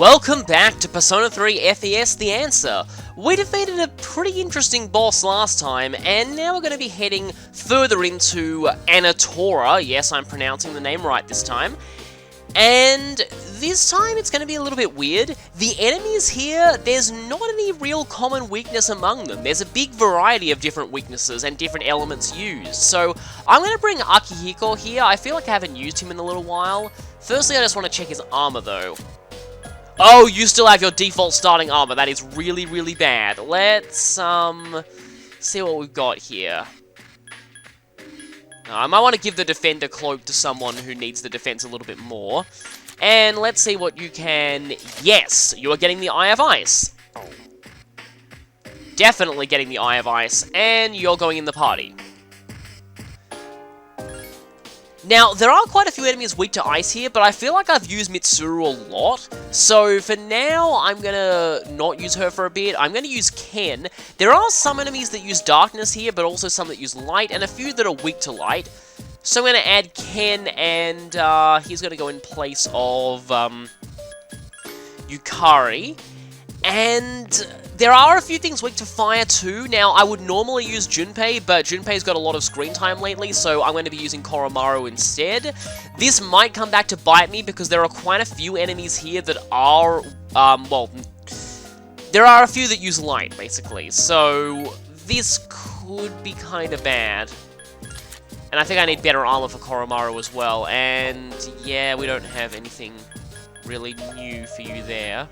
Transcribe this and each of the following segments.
Welcome back to Persona 3 FES The Answer. We defeated a pretty interesting boss last time, and now we're going to be heading further into Anatora. Yes, I'm pronouncing the name right this time. And this time it's going to be a little bit weird. The enemies here, there's not any real common weakness among them. There's a big variety of different weaknesses and different elements used. So I'm going to bring Akihiko here. I feel like I haven't used him in a little while. Firstly, I just want to check his armor though. Oh, you still have your default starting armor. That is really, really bad. Let's, see what we've got here. I might want to give the Defender Cloak to someone who needs the defense a little bit more. And let's see what you can... Yes, you are getting the Eye of Ice. Definitely getting the Eye of Ice. And you're going in the party. Now, there are quite a few enemies weak to ice here, but I feel like I've used Mitsuru a lot. So, for now, I'm gonna not use her for a bit. I'm gonna use Ken. There are some enemies that use darkness here, but also some that use light, and a few that are weak to light. So I'm gonna add Ken, and he's gonna go in place of Yukari. And there are a few things weak to fire too. Now, I would normally use Junpei, but Junpei's got a lot of screen time lately, so I'm going to be using Koromaru instead. This might come back to bite me because there are quite a few enemies here that are, well, there are a few that use light, basically. So this could be kind of bad. And I think I need better armor for Koromaru as well. And yeah, we don't have anything really new for you there.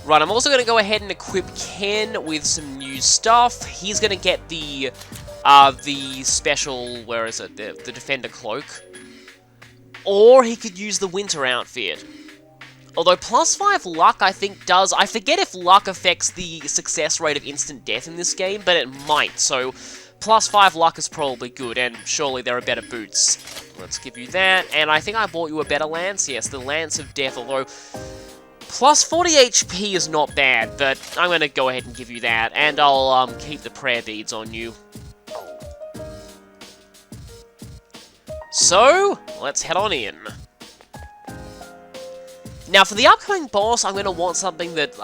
Right, I'm also going to go ahead and equip Ken with some new stuff. He's going to get the special, where is it, the Defender Cloak. Or he could use the Winter outfit. Although +5 luck, I think, does... I forget if luck affects the success rate of instant death in this game, but it might. So, +5 luck is probably good, and surely there are better boots. Let's give you that. And I think I bought you a better lance. Yes, the Lance of Death, although... +40 HP is not bad, but I'm going to go ahead and give you that, and I'll keep the prayer beads on you. So, let's head on in. Now, for the upcoming boss, I'm going to want something that,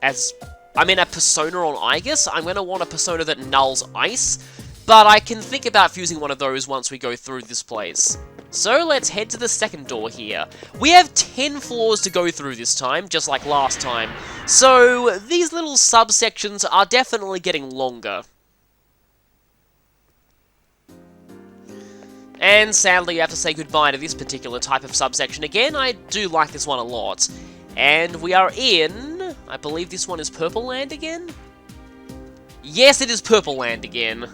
as I'm in a Persona on Aigis, I'm going to want a Persona that nulls ice, but I can think about fusing one of those once we go through this place. So let's head to the second door here. We have 10 floors to go through this time, just like last time. So these little subsections are definitely getting longer. And sadly, you have to say goodbye to this particular type of subsection again. I do like this one a lot. And we are in... I believe this one is Purple Land again? Yes, it is Purple Land again.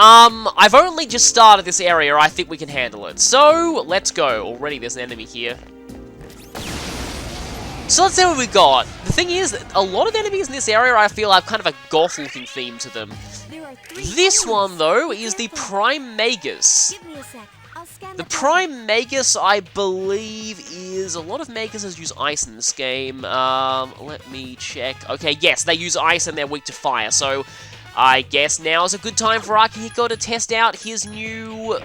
I've only just started this area, I think we can handle it. So, let's go. Already there's an enemy here. So let's see what we got. The thing is, a lot of enemies in this area I feel have kind of a goth-looking theme to them. This one, though, is the Prime Magus. The Prime Magus, I believe, is... A lot of Maguses use ice in this game. Let me check. Okay, yes, they use ice and they're weak to fire, so... I guess now is a good time for Akihiko to test out his new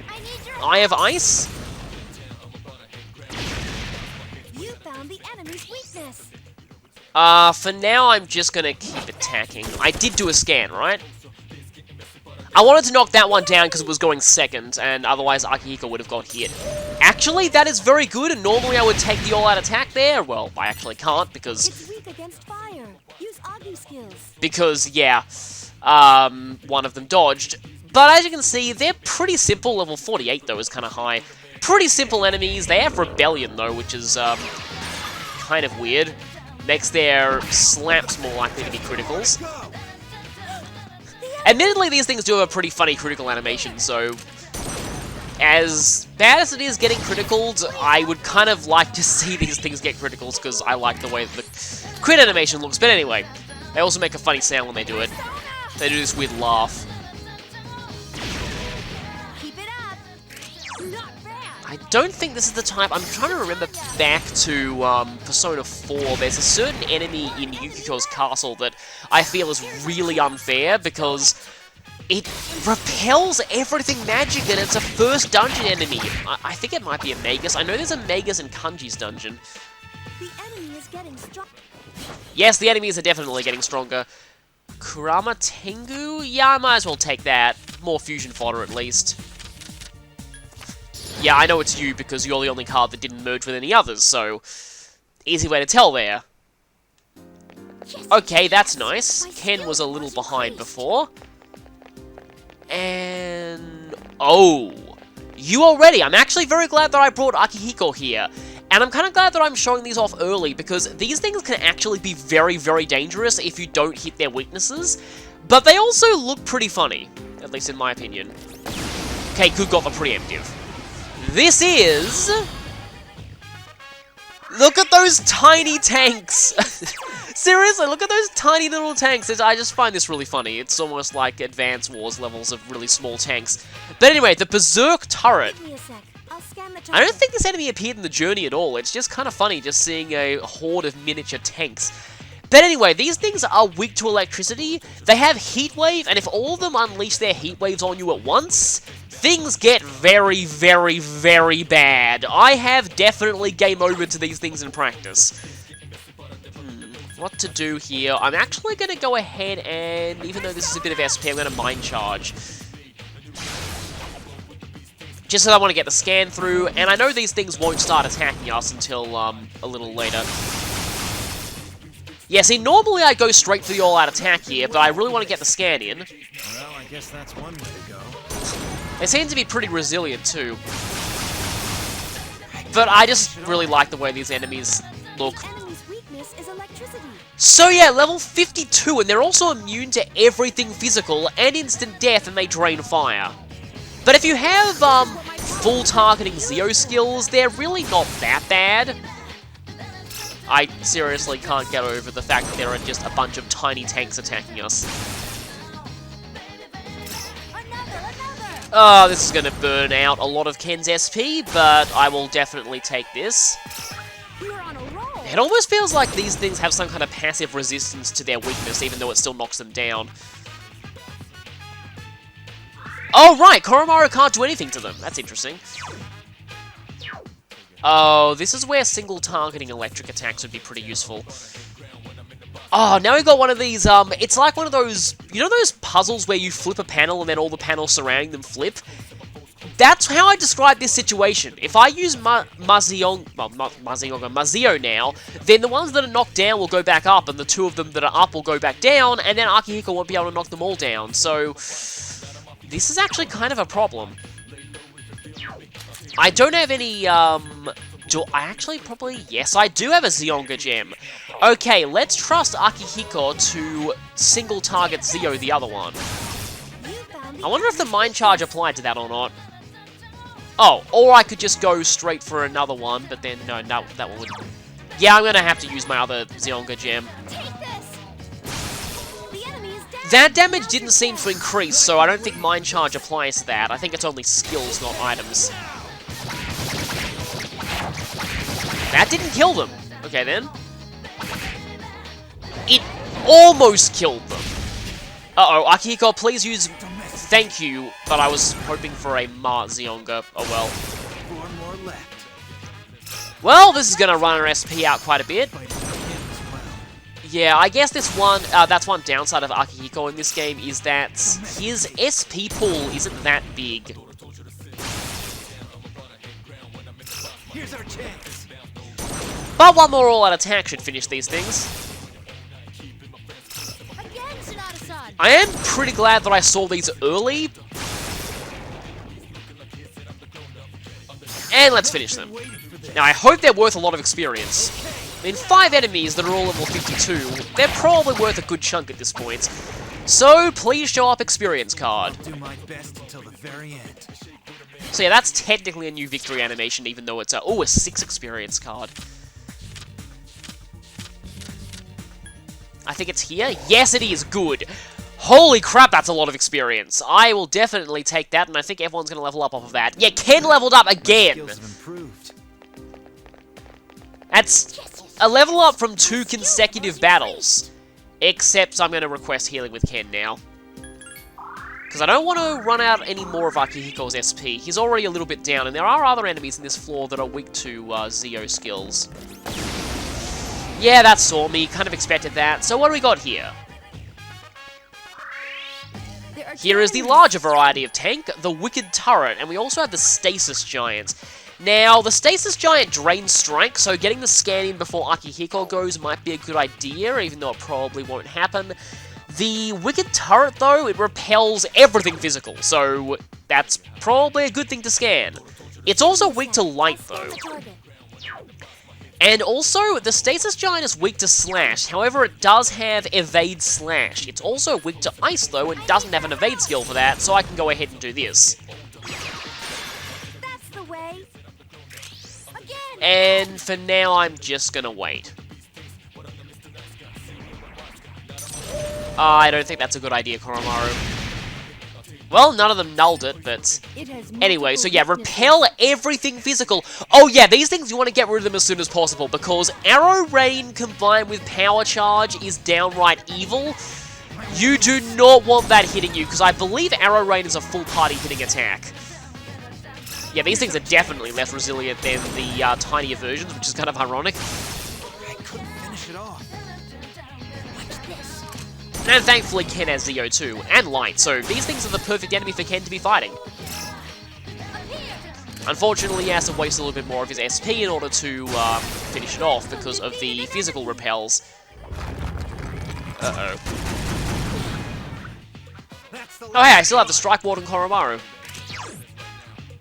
Eye of Ice. You found the enemy's weakness. For now, I'm just gonna keep attacking. I did do a scan, right? I wanted to knock that one down because it was going second, and otherwise Akihiko would have got hit. Actually, that is very good, and normally I would take the all-out attack there. Well, I actually can't because... It's weak against fire. Use Agi skills. Because, yeah... one of them dodged. But as you can see, they're pretty simple. Level 48, though, is kind of high. Pretty simple enemies. They have Rebellion, though, which is, kind of weird. Makes their slaps more likely to be criticals. Admittedly, these things do have a pretty funny critical animation, so... As bad as it is getting criticaled, I would kind of like to see these things get criticals, because I like the way the crit animation looks. But anyway, they also make a funny sound when they do it. They do this weird laugh. Keep it up. Not bad. I don't think this is the type... I'm trying to remember back to Persona 4. There's a certain enemy in Yukiko's castle that I feel is really unfair because It repels everything magic, and it's a first dungeon enemy. I think it might be a Magus. I know there's a Magus in Kanji's dungeon. The enemy is getting strong. Yes, the enemies are definitely getting stronger. Kurama Tengu? Yeah, I might as well take that. More fusion fodder, at least. Yeah, I know it's you, because you're the only card that didn't merge with any others, so... Easy way to tell there. Yes. Okay, that's nice. Ken was a little behind before. And... oh! You already! I'm actually very glad that I brought Akihiko here. And I'm kind of glad that I'm showing these off early, because these things can actually be very, very dangerous if you don't hit their weaknesses. But they also look pretty funny, at least in my opinion. Okay, good, got the preemptive. This is... look at those tiny tanks! Seriously, look at those tiny little tanks. I just find this really funny. It's almost like Advance Wars levels of really small tanks. But anyway, the Berserk turret. Give me a sec. I'll scan the I don't think this enemy appeared in the journey at all. It's just kind of funny just seeing a horde of miniature tanks. But anyway, these things are weak to electricity. They have heat wave, and if all of them unleash their heat waves on you at once, things get very, very, very bad. I have definitely game over to these things in practice. What to do here? I'm actually going to go ahead and, even though this is a bit of SP, I'm going to Mind Charge. Just so I want to get the scan through, and I know these things won't start attacking us until a little later. Yeah, see, normally I go straight for the all-out attack here, but I really want to get the scan in. Well, I guess that's one way to go. They seem to be pretty resilient, too. But I just really like the way these enemies look. The enemy's weakness is electricity. So yeah, level 52, and they're also immune to everything physical and instant death, and they drain fire. But if you have, full targeting Zeo skills, they're really not that bad. I seriously can't get over the fact that there are just a bunch of tiny tanks attacking us. Oh, this is going to burn out a lot of Ken's SP, but I will definitely take this. You're on a roll. It almost feels like these things have some kind of passive resistance to their weakness, even though it still knocks them down. Oh, right! Koromaru can't do anything to them. That's interesting. Oh, this is where single targeting electric attacks would be pretty useful. Oh, now we've got one of these, it's like one of those, you know those puzzles where you flip a panel and then all the panels surrounding them flip? That's how I describe this situation. If I use Mazio now, then the ones that are knocked down will go back up, and the two of them that are up will go back down, and then Akihiko won't be able to knock them all down, so... this is actually kind of a problem. I don't have any, do I actually probably... yes, I do have a Zionga gem. Okay, let's trust Akihiko to single target Zio the other one. I wonder if the Mind Charge applied to that or not. Oh, or I could just go straight for another one, but then, no, that one wouldn't. Yeah, I'm gonna have to use my other Zionga gem. Take this. The enemy is down. That damage didn't seem to increase, so I don't think Mind Charge applies to that. I think it's only skills, not items. That didn't kill them. Okay, then. It almost killed them. Uh-oh, Akihiko, please use... thank you, but I was hoping for a Ma Zionga. Oh well. One more left. Well, this is gonna run our SP out quite a bit. Yeah, I guess this one, that's one downside of Akihiko in this game, is that his SP pool isn't that big. Here's our chance. But one more all-out attack should finish these things. Again, Sonata-san. I am pretty glad that I saw these early. And let's finish them. Now, I hope they're worth a lot of experience. I mean, 5 enemies that are all level 52, they're probably worth a good chunk at this point. So, please show up experience card. Do my best until the very end. So yeah, that's technically a new victory animation, even though it's a 6 experience card. I think it's here. Yes, it is. Good. Holy crap, that's a lot of experience. I will definitely take that, and I think everyone's going to level up off of that. Yeah, Ken leveled up again. Skills have improved. That's a level up from 2 consecutive battles. Except I'm going to request healing with Ken now. Because I don't want to run out any more of Akihiko's SP. He's already a little bit down, and there are other enemies in this floor that are weak to Zeo skills. Yeah, that saw me. Kind of expected that. So what do we got here? Here is the larger variety of tank, the Wicked Turret, and we also have the Stasis Giant. Now, the Stasis Giant drains strike, so getting the scan in before Akihiko goes might be a good idea, even though it probably won't happen. The Wicked Turret, though, it repels everything physical, so that's probably a good thing to scan. It's also weak to light, though. And also, the Stasis Giant is weak to Slash, however it does have Evade Slash. It's also weak to Ice, though, and doesn't have an Evade skill for that, so I can go ahead and do this. That's the way. Again. And for now, I'm just gonna wait. I don't think that's a good idea, Koromaru. Well, none of them nulled it, but... Anyway, so yeah, repel everything physical. Oh yeah, these things, you want to get rid of them as soon as possible, because Arrow Rain combined with Power Charge is downright evil. You do not want that hitting you, because I believe Arrow Rain is a full party hitting attack. Yeah, these things are definitely less resilient than the tinier versions, which is kind of ironic. I couldn't finish it off. And thankfully Ken has Zeo too, and Light, so these things are the perfect enemy for Ken to be fighting. Unfortunately, he has to waste a little bit more of his SP in order to finish it off because of the physical repels. Uh-oh. Oh hey, I still have the Strike Ward and Koromaru.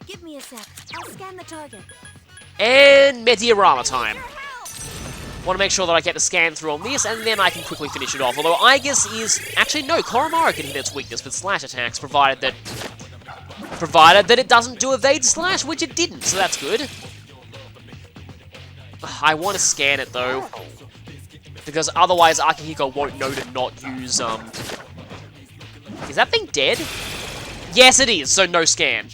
Give me a sec. I'll scan the target. And Mediorama time. Want to make sure that I get the scan through on this, and then I can quickly finish it off. Although Aegis is... Actually, no, Koromaru can hit its weakness with slash attacks, provided that it doesn't do evade slash, which it didn't, so that's good. I want to scan it, though, because otherwise Akihiko won't know to not use, Is that thing dead? Yes, it is, so no scan.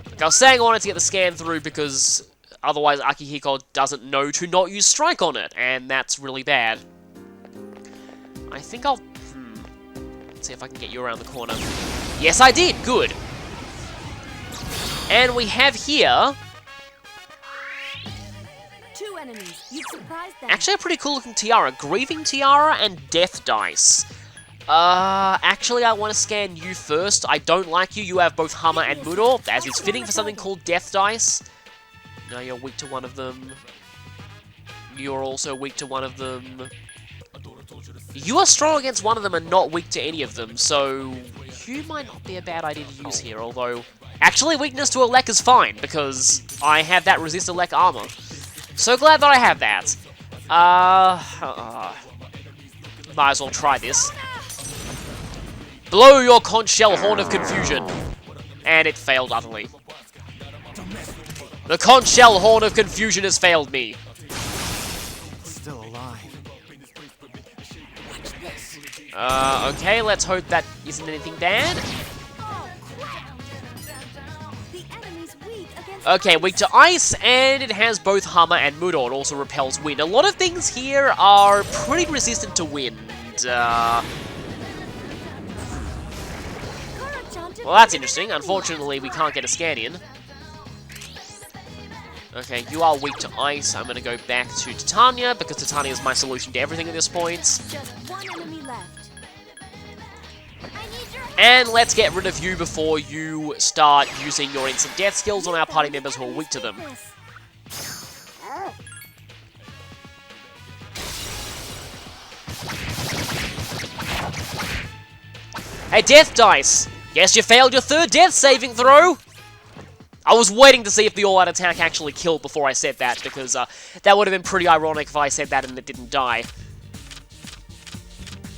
Like I was saying, I wanted to get the scan through because... Otherwise, Akihiko doesn't know to not use Strike on it, and that's really bad. I think I'll... Let's see if I can get you around the corner. Yes, I did! Good! And we have here... Two enemies. You've surprised them. Actually, a pretty cool-looking tiara. Grieving Tiara and Death Dice. Actually, I want to scan you first. I don't like you. You have both Hummer and Mudor, as is fitting for something called Death Dice. No, you're weak to one of them. You're also weak to one of them. You are strong against one of them and not weak to any of them, so you might not be a bad idea to use here, although... Actually, weakness to Elec is fine, because I have that resist Elec armor. So glad that I have that. Might as well try this. Blow your conch shell Horn of Confusion. And it failed utterly. The conch shell Horn of Confusion has failed me. Still alive. Okay, let's hope that isn't anything bad. The enemy's weak against Okay, weak to ice, and it has both Hummer and Mudor. It also repels wind. A lot of things here are pretty resistant to wind. Well, that's interesting. Unfortunately, we can't get a scan in. Okay, you are weak to ice. I'm going to go back to Titania, because Titania is my solution to everything at this point. just one enemy left. I need your And let's get rid of you before you start using your instant death skills on our party members who are weak to them. Hey, Death Dice! Guess you failed your third death saving throw! I was waiting to see if the all-out attack actually killed before I said that, because that would have been pretty ironic if I said that and it didn't die.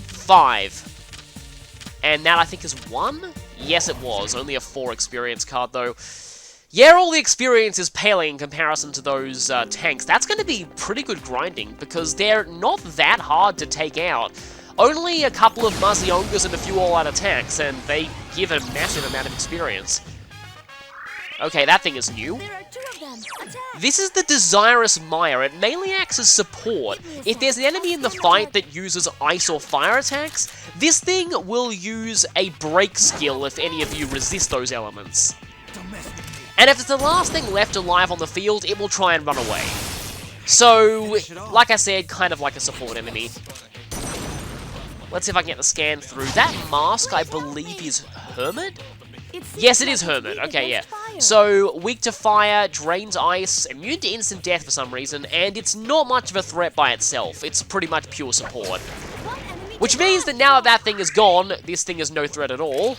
5. And that, I think, is 1? Yes, it was. Only a 4 experience card, though. Yeah, all the experience is paling in comparison to those tanks. That's going to be pretty good grinding, because they're not that hard to take out. Only a couple of Muzzyongas and a few all-out attacks, and they give a massive amount of experience. Okay, that thing is new. There are two of them. them. Attack. This is the Desirous Mire. It mainly acts as support. If there's an enemy in the fight that uses ice or fire attacks, this thing will use a break skill if any of you resist those elements. And if it's the last thing left alive on the field, it will try and run away. So, like I said, kind of like a support enemy. Let's see if I can get the scan through. That mask, I believe, is Hermit? Yes, it is Hermit. Okay, yeah. So, weak to fire, drains ice, immune to instant death for some reason, and it's not much of a threat by itself. It's pretty much pure support. Which means that now that thing is gone, this thing is no threat at all.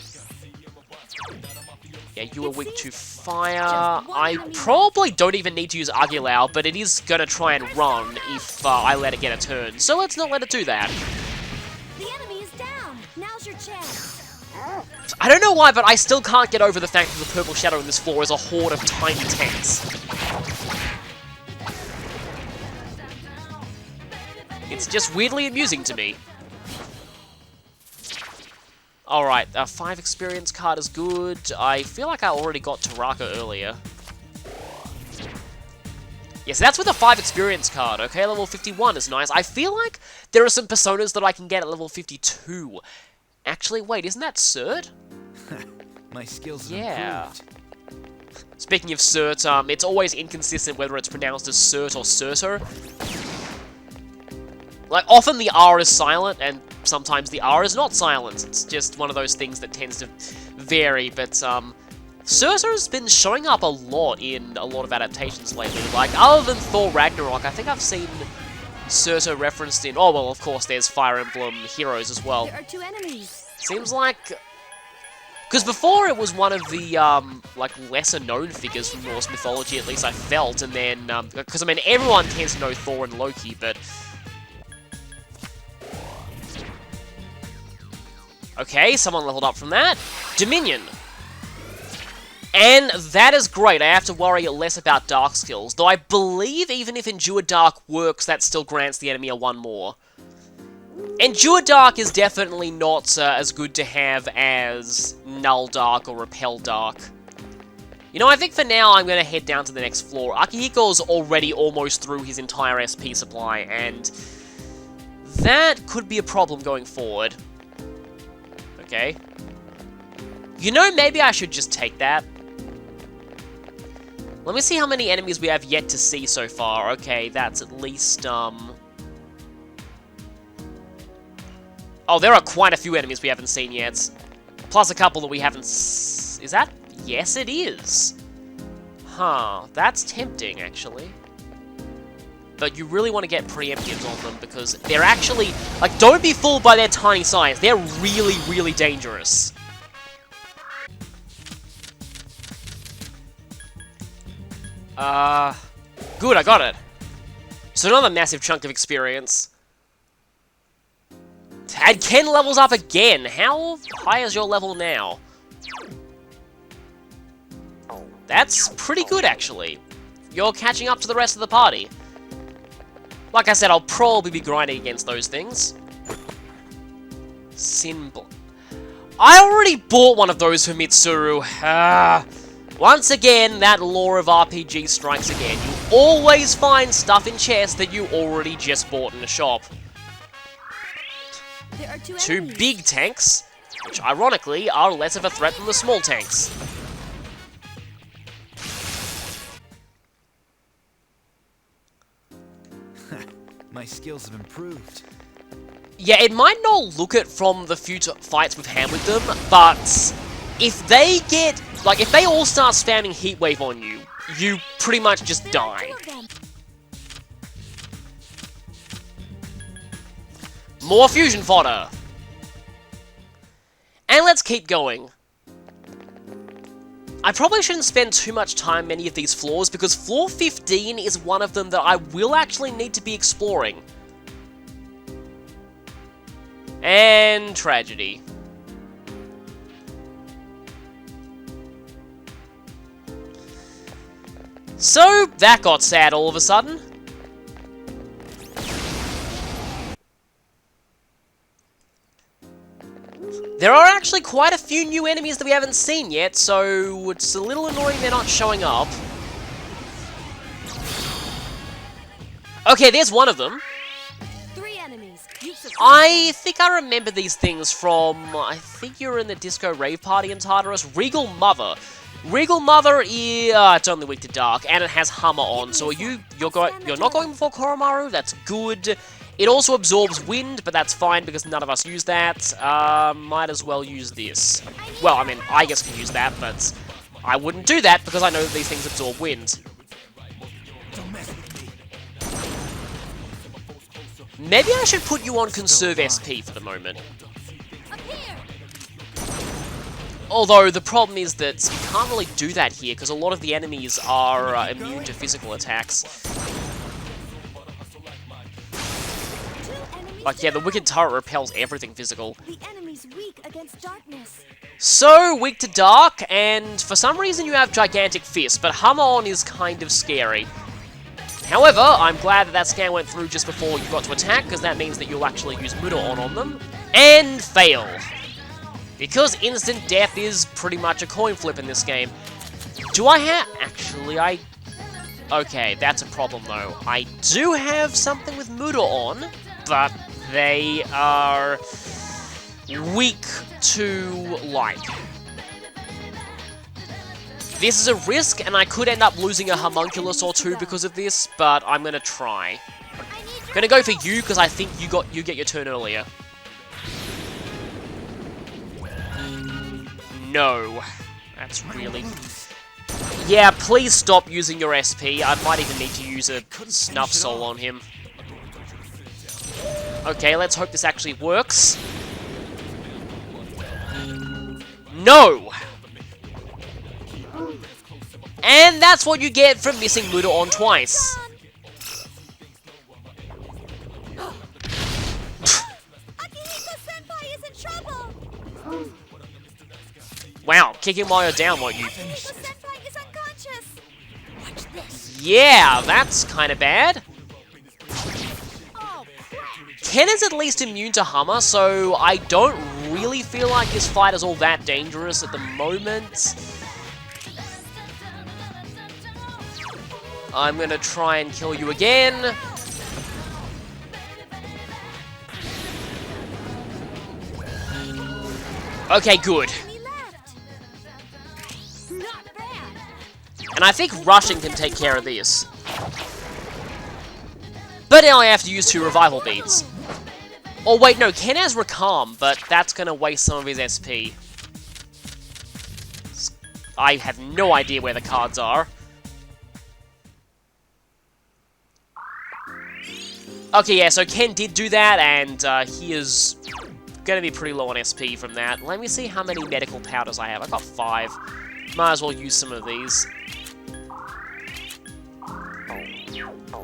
Yeah, you are weak to fire. I probably don't even need to use Agilao, but it is going to try and run if I let it get a turn. So let's not let it do that. The enemy is down. Now's your chance. I don't know why, but I still can't get over the fact that the purple shadow in this floor is a horde of tiny tanks. It's just weirdly amusing to me. Alright, 5 experience card is good. I feel like I already got Taraka earlier. Yes, that's with a 5 experience card. Okay, level 51 is nice. I feel like there are some personas that I can get at level 52. Actually, wait, isn't that Cert? My skills have Yeah. improved. Speaking of Cert, it's always inconsistent whether it's pronounced as Cert or Certer. Like, often the R is silent, and sometimes the R is not silent. It's just one of those things that tends to vary, but, Certer's been showing up a lot in a lot of adaptations lately. Like, other than Thor Ragnarok, I think I've seen Certer referenced in... Oh, well, of course, there's Fire Emblem Heroes as well. There are 2 enemies. Seems like... Because before it was one of the, like, lesser-known figures from Norse mythology, at least I felt, and then, because, I mean, everyone tends to know Thor and Loki, but... Okay, someone leveled up from that. Dominion. And that is great. I have to worry less about Dark skills, though I believe even if Endure Dark works, that still grants the enemy a 1 more. Endure Dark is definitely not as good to have as Null Dark or Repel Dark. You know, I think for now I'm going to head down to the next floor. Akihiko's already almost through his entire SP supply, and that could be a problem going forward. Okay. You know, maybe I should just take that. Let me see how many enemies we have yet to see so far. Okay, that's at least, Oh, there are quite a few enemies we haven't seen yet. Plus a couple that we haven't Is that? Yes, it is. Huh, that's tempting, actually. But you really want to get preemptives on them, because they're actually... Like, don't be fooled by their tiny size. They're really, really dangerous. Good, I got it. So another massive chunk of experience. And Ken levels up again. How high is your level now? That's pretty good, actually. You're catching up to the rest of the party. Like I said, I'll probably be grinding against those things. Symbol. I already bought one of those for Mitsuru. Once again, that law of RPG strikes again. You always find stuff in chests that you already just bought in a shop. There are 2 2 enemies. big tanks, which ironically are less of a threat than the small tanks. My skills have improved. Yeah, it might not look it from the few fights we've had with them, but if they get... Like, if they all start spamming Heat Wave on you, you pretty much just There are die. 2 of them. More fusion fodder! And let's keep going. I probably shouldn't spend too much time on many of these floors, because floor 15 is one of them that I will actually need to be exploring. And tragedy. So, that got sad all of a sudden. There are actually quite a few new enemies that we haven't seen yet, so it's a little annoying they're not showing up. Okay, there's one of them. 3 enemies. You've succeeded. I think I remember these things from, I think you're in the Disco Rave Party in Tartarus. Regal Mother. Regal Mother is, it's only weak to dark, and it has Hammer on, so you're not going before Koromaru, that's good. It also absorbs wind, but that's fine because none of us use that. Might as well use this. Well, I mean, I guess can use that, but I wouldn't do that because I know that these things absorb wind. Don't mess with me. Maybe I should put you on Conserve SP for the moment. Up here. Although, the problem is that you can't really do that here, because a lot of the enemies are immune to physical attacks. 2 enemies. Like, yeah, the Wicked Turret repels everything physical. The enemy's weak against darkness. So, weak to dark, and for some reason you have Gigantic Fist, but Hammer-On is kind of scary. However, I'm glad that that scan went through just before you got to attack, because that means that you'll actually use Muda-On them. And fail. Because instant death is pretty much a coin flip in this game. Do I have... Actually, okay, that's a problem though. I do have something with Muda-On, but they are weak to light. This is a risk, and I could end up losing a homunculus or two because of this, but I'm gonna try. I'm gonna go for you because I think you get your turn earlier. No. That's really... Yeah, please stop using your SP. I might even need to use a Snuff Soul on him. Okay, let's hope this actually works. No! And that's what you get from missing Muda-On twice. Akihiko-senpai is in trouble. Wow, kick him while you're down, won't you? Akihiko-senpai is unconscious. Watch this. Yeah, that's kind of bad. Oh, crap. Ken is at least immune to Hammer, so I don't really feel like this fight is all that dangerous at the moment. I'm gonna try and kill you again. Okay, good. Enemy left. Not bad. And I think rushing can take care of this. But now I have to use 2 revival beads. Oh wait, no, Ken has Recalm, but that's gonna waste some of his SP. I have no idea where the cards are. Okay, yeah, so Ken did do that, and he is gonna be pretty low on SP from that. Let me see how many medical powders I have. I got 5. Might as well use some of these.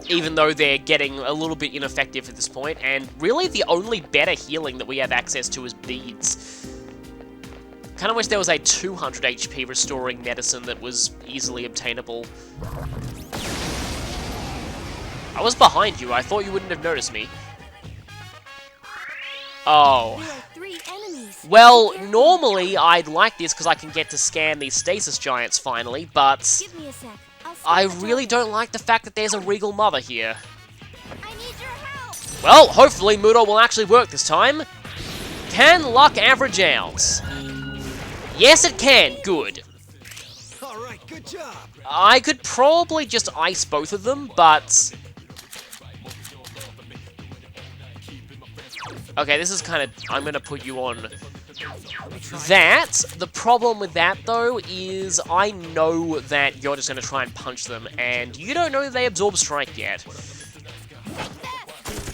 Even though they're getting a little bit ineffective at this point, and really the only better healing that we have access to is beads. Kinda wish there was a 200 HP restoring medicine that was easily obtainable. I was behind you, I thought you wouldn't have noticed me. Oh. There are 3 enemies. Well, normally I'd like this because I can get to scan these stasis giants finally, but Give me a sec. I'll I scan the really token. don't like the fact that there's a Regal Mother here. I need your help. Well, hopefully Muda will actually work this time. Can luck average out? Yes, it can. Good. All right, good job. I could probably just ice both of them, but... Okay, this is kind of... I'm going to put you on that. The problem with that, though, is I know that you're just going to try and punch them, and you don't know that they absorb Strike yet.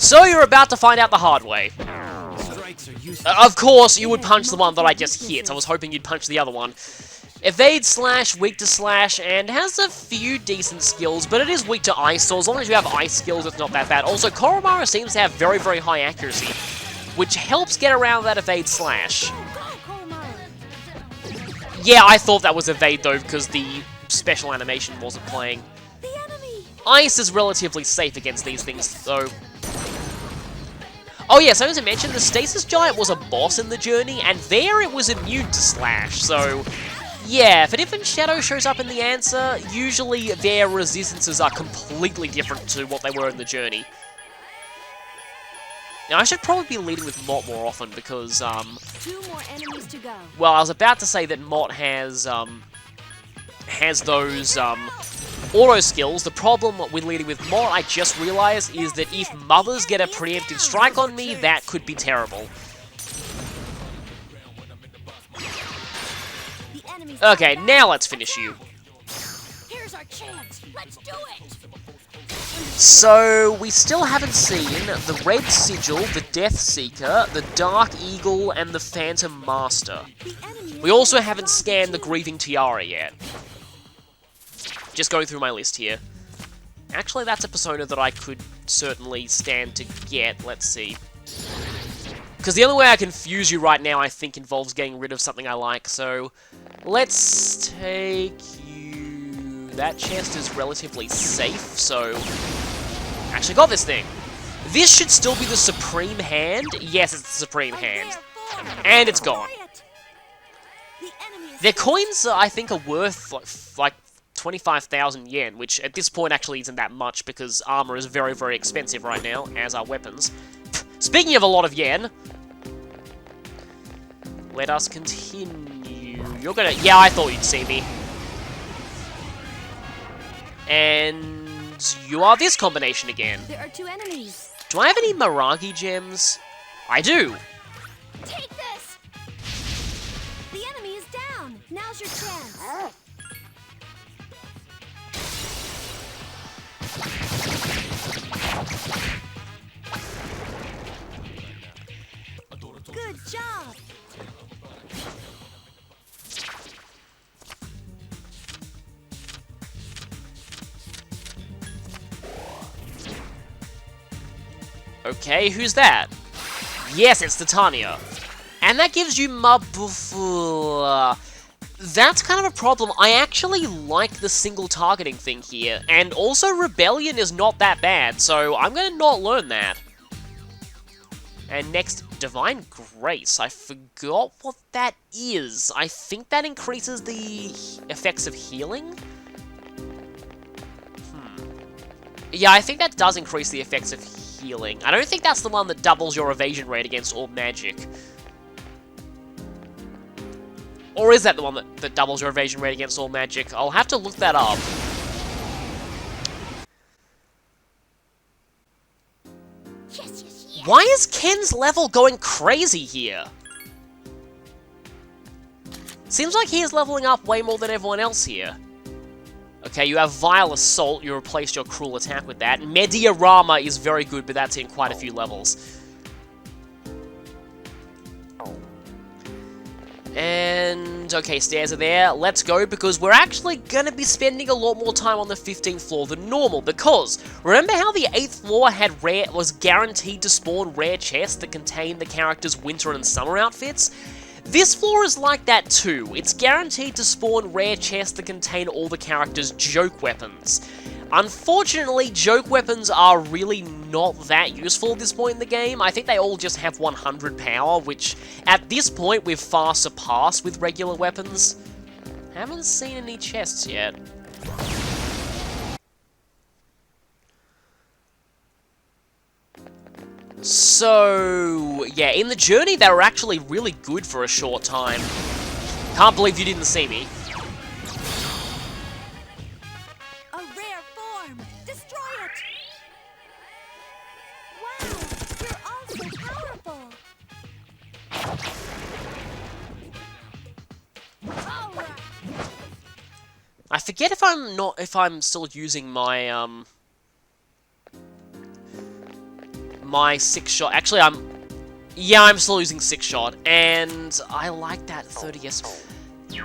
So you're about to find out the hard way. Strikes are useless. Of course, you would punch the one that I just hit. I was hoping you'd punch the other one. Evade slash, weak to slash, and has a few decent skills, but it is weak to ice, so as long as you have ice skills, it's not that bad. Also, Koromaru seems to have very, very high accuracy, which helps get around that evade slash. Go, Koromaru. Yeah, I thought that was evade, though, because the special animation wasn't playing. The enemy. Ice is relatively safe against these things, though. Oh yes, I was to mention, the Stasis Giant was a boss in the journey, and there it was immune to Slash, so... Yeah, if a different shadow shows up in the answer, usually their resistances are completely different to what they were in the journey. Now, I should probably be leading with Mott more often because, 2 more enemies to go. well, I was about to say that Mott has those, auto skills. The problem with leading with Mott, I just realized, is that if Mothers get a preemptive strike on me, that could be terrible. The enemies Okay, now let's finish you. Here's our chance. Let's do it. So, we still haven't seen the Red Sigil, the Death Seeker, the Dark Eagle, and the Phantom Master. The enemy We also haven't scanned the Grieving Tiara yet. Just going through my list here. Actually, that's a persona that I could certainly stand to get. Let's see. Because the only way I confuse you right now, I think, involves getting rid of something I like. So, let's take you... That chest is relatively safe, so... Actually got this thing. This should still be the Supreme Hand. Yes, it's the Supreme Hand. And it's gone. Their coins, I think, are worth, like 25,000 yen, which at this point actually isn't that much because armor is very, very expensive right now, as are weapons. Speaking of a lot of yen, let us continue. You're gonna... Yeah, I thought you'd see me. And you are this combination again. There are 2 enemies. Do I have any Miragi gems? I do. Take this. The enemy is down. Now's your chance. Good job. Okay, who's that? Yes, it's Titania. And that gives you Mabufu. That's kind of a problem. I actually like the single targeting thing here. And also Rebellion is not that bad, so I'm gonna not learn that. And next, Divine Grace. I forgot what that is. I think that increases the effects of healing? Yeah, I think that does increase the effects of healing. I don't think that's the one that doubles your evasion rate against all magic. Or is that the one that doubles your evasion rate against all magic? I'll have to look that up. Yes, yes, yes. Why is Ken's level going crazy here? Seems like he is leveling up way more than everyone else here. Okay, you have Vile Assault, you replaced your Cruel Attack with that. Mediarama is very good, but that's in quite a few levels. And, okay, stairs are there. Let's go, because we're actually gonna be spending a lot more time on the 15th floor than normal, because remember how the 8th floor was guaranteed to spawn rare chests that contain the characters' winter and summer outfits? This floor is like that too. It's guaranteed to spawn rare chests that contain all the characters' joke weapons. Unfortunately, joke weapons are really not that useful at this point in the game. I think they all just have 100 power, which at this point we've far surpassed with regular weapons. Haven't seen any chests yet. So, yeah, in the journey they were actually really good for a short time. Can't believe you didn't see me. A rare form. Destroy it. Wow, you're all so powerful. All right. I forget if I'm still using my my 6-shot. Actually, I'm still using 6-shot, and I like that 30s.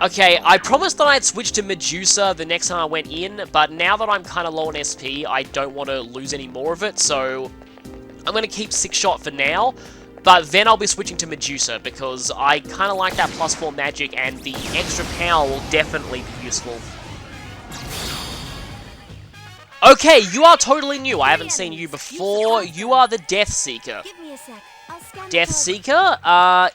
Okay, I promised that I'd switch to Medusa the next time I went in, but now that I'm kind of low on SP, I don't want to lose any more of it, so I'm going to keep 6-shot for now, but then I'll be switching to Medusa, because I kind of like that +4 magic, and the extra power will definitely be useful. Okay, you are totally new. I haven't seen you before. You are the Death Seeker. Give me a sec. I'll scan the Death target. Seeker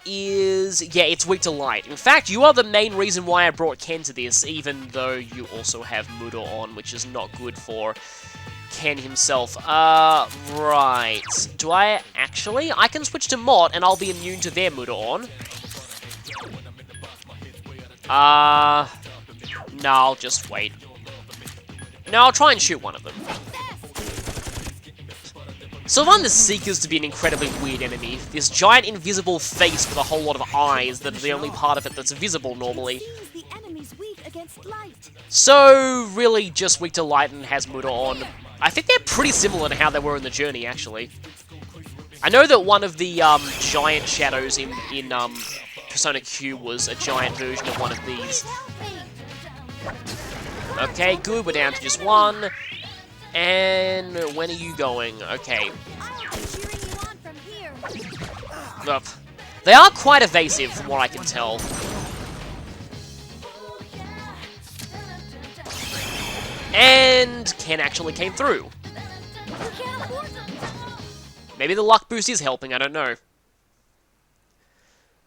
is... yeah, it's weak to light. In fact, you are the main reason why I brought Ken to this, even though you also have Mudo on, which is not good for Ken himself. Right. Do I actually? I can switch to Mott, and I'll be immune to their Mudo on. No, I'll just wait. No, I'll try and shoot one of them. So I find the Seekers to be an incredibly weird enemy. This giant invisible face with a whole lot of eyes that are the only part of it that's visible normally. It seems the enemy's weak against light. So, really just weak to light and has Muda on. I think they're pretty similar to how they were in the journey, actually. I know that one of the giant shadows in Persona Q was a giant version of one of these. Help me! Okay, good, we're down to just one. And when are you going? Okay. I'm cheering you on from here. Ugh. They are quite evasive from what I can tell. And Ken actually came through. You can't afford to. Maybe the luck boost is helping, I don't know.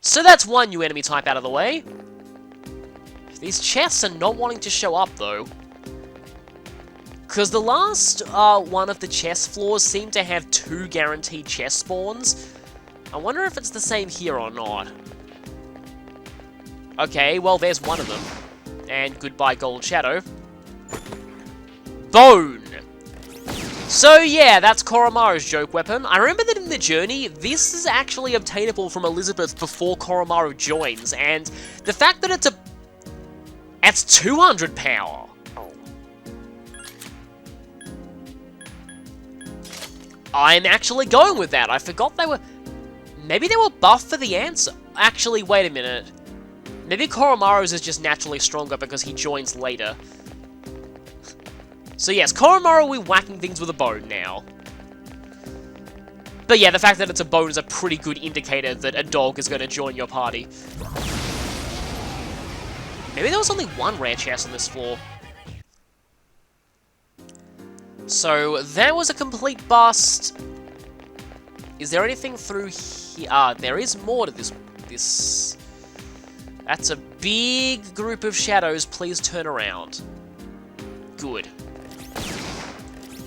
So that's one new enemy type out of the way. These chests are not wanting to show up, though. Because the last one of the chest floors seemed to have 2 guaranteed chest spawns. I wonder if it's the same here or not. Okay, well, there's one of them. And goodbye, Gold Shadow. Bone! So yeah, that's Koromaru's joke weapon. I remember that in the journey, this is actually obtainable from Elizabeth before Koromaru joins, and the fact that it's 200 power. I'm actually going with that. I forgot they were... maybe they were buffed for the answer. Actually, wait a minute. Maybe Koromaru's is just naturally stronger because he joins later. So yes, Koromaru will be whacking things with a bone now. But yeah, the fact that it's a bone is a pretty good indicator that a dog is going to join your party. Maybe there was only one rare chest on this floor. So, that was a complete bust. Is there anything through here? Ah, there is more to this. That's a big group of shadows. Please turn around. Good.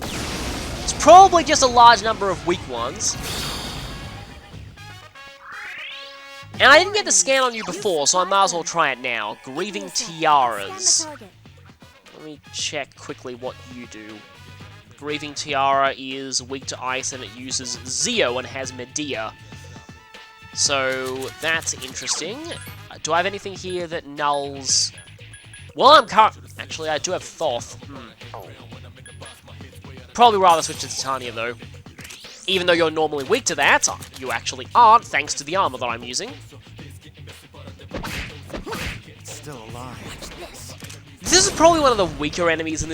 It's probably just a large number of weak ones. And I didn't get the scan on you before, so I might as well try it now. Grieving Tiaras. Scan the target. Let me check quickly what you do. Grieving Tiara is weak to ice and it uses Zeo and has Medea. So, that's interesting. Do I have anything here that nulls... well, actually, I do have Thoth. Probably rather switch to Titania, though. Even though you're normally weak to that, you actually aren't, thanks to the armor that I'm using. It's still alive. This is probably one of the weaker enemies in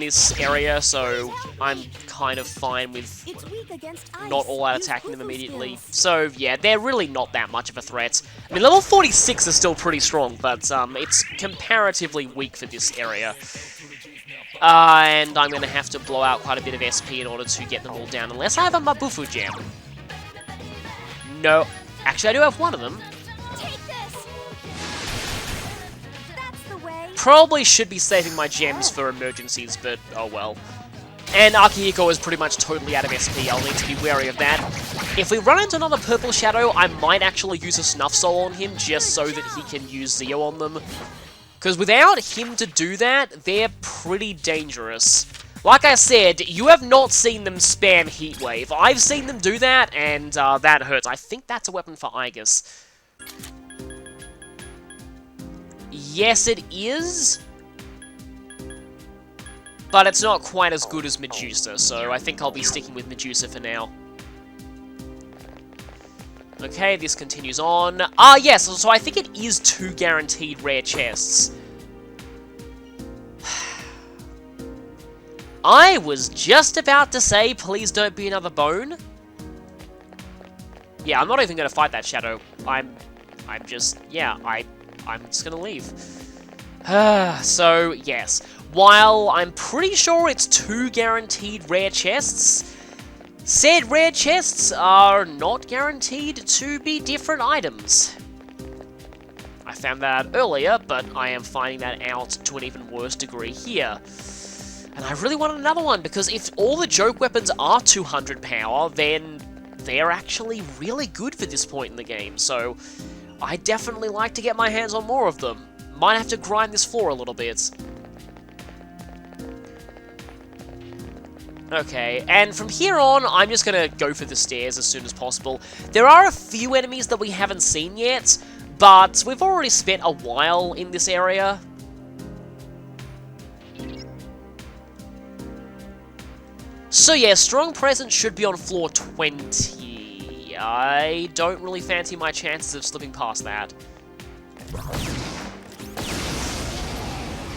this area, so I'm kind of fine with It's weak against ice. not all out Use attacking them Quiffle immediately. skills. So yeah, they're really not that much of a threat. I mean, level 46 is still pretty strong, but it's comparatively weak for this area. And I'm going to have to blow out quite a bit of SP in order to get them all down, unless I have a Mabufu gem. No. Actually, I do have one of them. Take this. That's the way. Probably should be saving my gems for emergencies, but oh well. And Akihiko is pretty much totally out of SP, I'll need to be wary of that. If we run into another Purple Shadow, I might actually use a Snuff Soul on him, just so that he can use Zeo on them. Because without him to do that, they're pretty dangerous. Like I said, you have not seen them spam Heat Wave. I've seen them do that, and that hurts. I think that's a weapon for Aigis. Yes, it is. But it's not quite as good as Medusa, so I think I'll be sticking with Medusa for now. Okay, this continues on. Ah, yes, so I think it is 2 guaranteed rare chests. I was just about to say, please don't be another bone. Yeah, I'm not even going to fight that shadow. I'm just gonna leave. So, yes. While I'm pretty sure it's 2 guaranteed rare chests, Said rare chests are not guaranteed to be different items. I found that out earlier, but I am finding that out to an even worse degree here. And I really wanted another one, because if all the joke weapons are 200 power, then they're actually really good for this point in the game, so I definitely like to get my hands on more of them. Might have to grind this floor a little bit. Okay, and from here on, I'm just gonna go for the stairs as soon as possible. There are a few enemies that we haven't seen yet, but we've already spent a while in this area. So yeah, Strong Presence should be on floor 20. I don't really fancy my chances of slipping past that.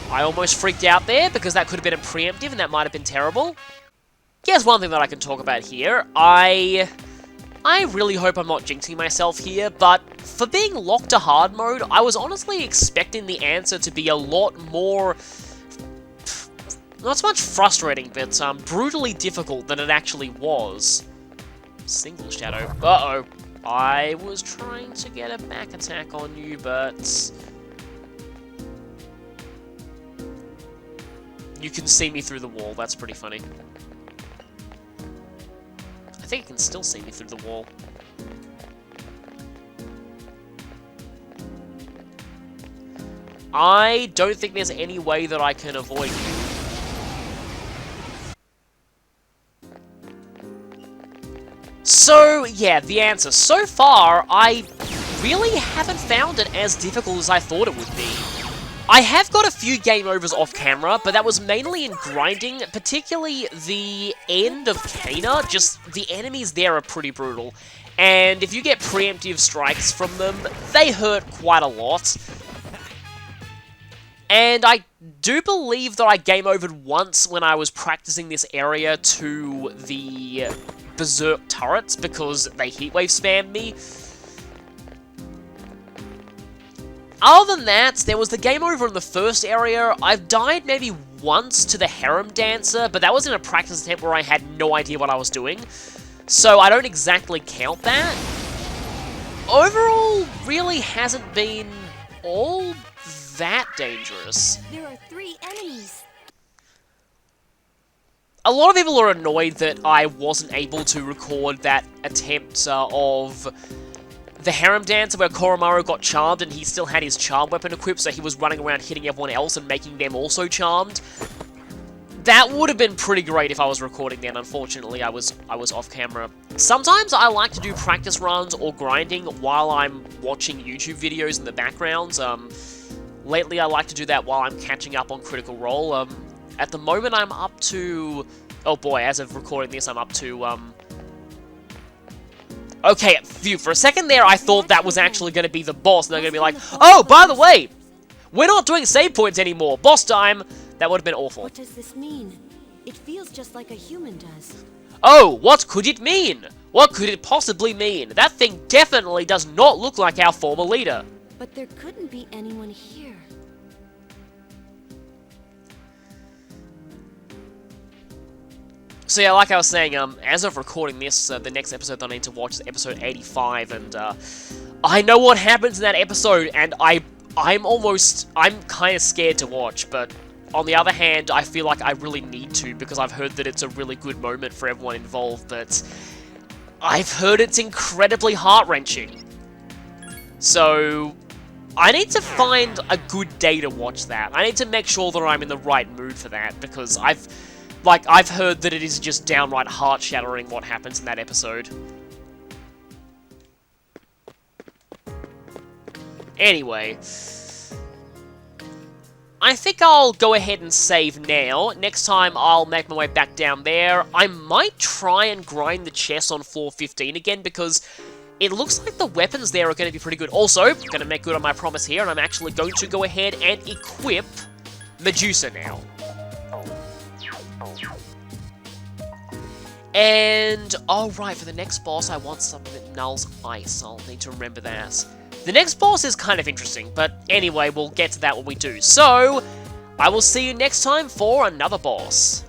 I almost freaked out there, because that could have been a preemptive, and that might have been terrible. Here's one thing that I can talk about here. I really hope I'm not jinxing myself here, but for being locked to hard mode, I was honestly expecting the answer to be a lot more, not so much frustrating, but brutally difficult than it actually was. Single shadow. Uh-oh. I was trying to get a back attack on you, but you can see me through the wall. That's pretty funny. I think it can still see me through the wall. I don't think there's any way that I can avoid you. So, yeah, the answer. So far, I really haven't found it as difficult as I thought it would be. I have got a few game overs off camera, but that was mainly in grinding, particularly the end of Cana. Just, the enemies there are pretty brutal. And if you get preemptive strikes from them, they hurt quite a lot. And I do believe that I game overed once when I was practicing this area to the Berserk turrets, because they heatwave spammed me. Other than that, there was the game over in the first area. I've died maybe once to the Harem Dancer, but that was in a practice attempt where I had no idea what I was doing. So I don't exactly count that. Overall, really hasn't been all that dangerous. There are 3 enemies. A lot of people are annoyed that I wasn't able to record that attempt of the Harem Dancer where Koromaru got charmed and he still had his charm weapon equipped, so he was running around hitting everyone else and making them also charmed. That would have been pretty great if I was recording then. Unfortunately, I was off camera. Sometimes I like to do practice runs or grinding while I'm watching YouTube videos in the background. Lately, I like to do that while I'm catching up on Critical Role. At the moment, I'm up to... Oh boy, as of recording this, I'm up to... Okay, phew, for a second there, I thought that was actually going to be the boss, and they're going to be like, oh, by the way, we're not doing save points anymore, boss time. That would have been awful. What does this mean? It feels just like a human does. Oh, what could it mean? What could it possibly mean? That thing definitely does not look like our former leader. But there couldn't be anyone here. So yeah, like I was saying, as of recording this, the next episode that I need to watch is episode 85, and I know what happens in that episode, and I'm kind of scared to watch, but on the other hand, I feel like I really need to, because I've heard that it's a really good moment for everyone involved, but I've heard it's incredibly heart-wrenching. So I need to find a good day to watch that. I need to make sure that I'm in the right mood for that, because I've heard that it is just downright heart-shattering what happens in that episode. Anyway, I think I'll go ahead and save now. Next time, I'll make my way back down there. I might try and grind the chest on floor 15 again, because it looks like the weapons there are going to be pretty good. Also, going to make good on my promise here, and I'm actually going to go ahead and equip Medusa now. And, oh right, for the next boss, I want something that nulls ice. I'll need to remember that. The next boss is kind of interesting, but anyway, we'll get to that when we do. So, I will see you next time for another boss.